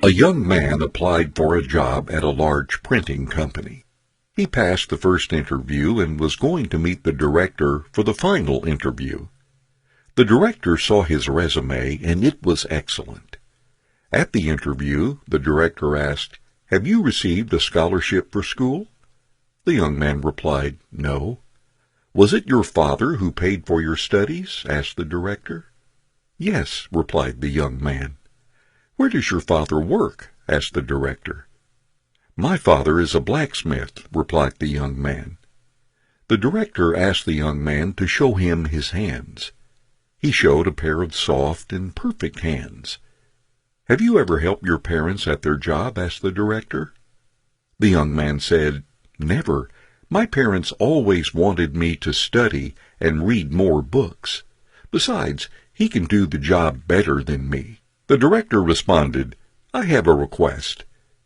A young man applied for a job at a large printing company. He passed the first interview and was going to meet the director for the final interview. The director saw his resume, and it was excellent. At the interview, the director asked, "Have you received a scholarship for school?" The young man replied, "No." "Was it your father who paid for your studies?" asked the director. "Yes," replied the young man. "Where does your father work?" asked the director. "My father is a blacksmith," replied the young man. The director asked the young man to show him his hands. He showed a pair of soft and perfect hands. "Have you ever helped your parents at their job?" asked the director. The young man said, "Never. My parents always wanted me to study and read more books. Besides, he can do the job better than me." The director responded, "I have a request.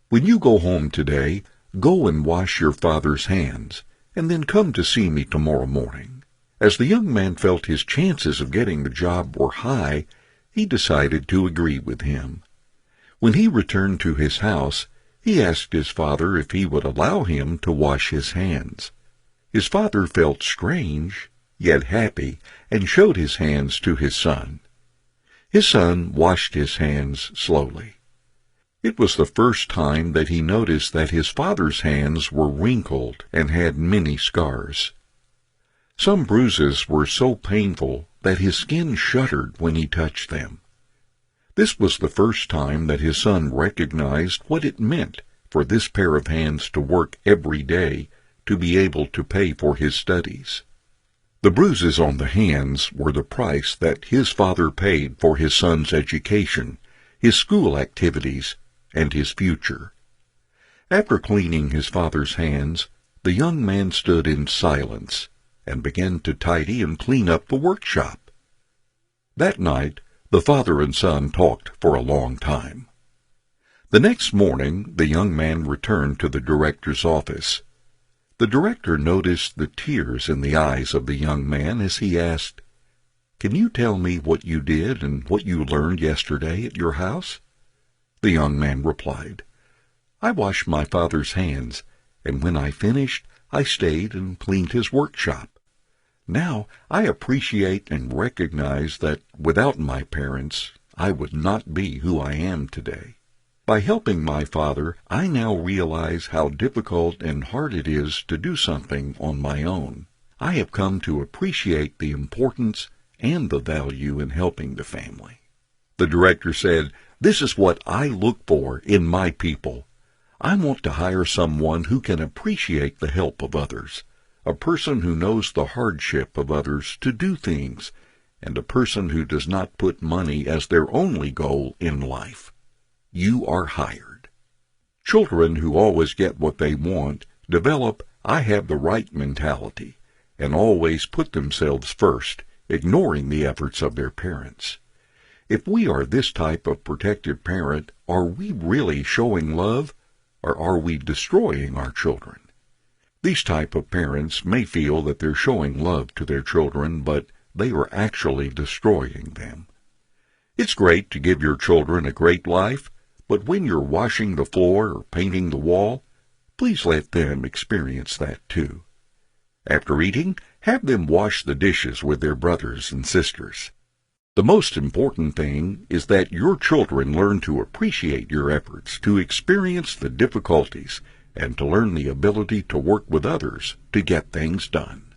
When you go home today, go and wash your father's hands, and then come to see me tomorrow morning." As the young man felt his chances of getting the job were high, he decided to agree with him. When he returned to his house, he asked his father if he would allow him to wash his hands. His father felt strange, yet happy, and showed his hands to his son. His son washed his hands slowly. It was the first time that he noticed that his father's hands were wrinkled and had many scars. Some bruises were so painful that his skin shuddered when he touched them. This was the first time that his son recognized what it meant for this pair of hands to work every day to be able to pay for his studies. The bruises on the hands were the price that his father paid for his son's education, his school activities, and his future. After cleaning his father's hands, the young man stood in silence and began to tidy and clean up the workshop. That night, the father and son talked for a long time. The next morning, the young man returned to the director's office. The director noticed the tears in the eyes of the young man as he asked, "Can you tell me what you did and what you learned yesterday at your house?" The young man replied, "I washed my father's hands, and when I finished, I stayed and cleaned his workshop. Now I appreciate and recognize that without my parents, I would not be who I am today. By helping my father, I now realize how difficult and hard it is to do something on my own. I have come to appreciate the importance and the value in helping the family." The director said, "This is what I look for in my people. I want to hire someone who can appreciate the help of others, a person who knows the hardship of others to do things, and a person who does not put money as their only goal in life. You are hired." Children who always get what they want develop "I have the right" mentality and always put themselves first, ignoring the efforts of their parents. If we are this type of protective parent, are we really showing love, or are we destroying our children? These type of parents may feel that they're showing love to their children, but they are actually destroying them. It's great to give your children a great life, but when you're washing the floor or painting the wall, please let them experience that too. After eating, have them wash the dishes with their brothers and sisters. The most important thing is that your children learn to appreciate your efforts, to experience the difficulties, and to learn the ability to work with others to get things done.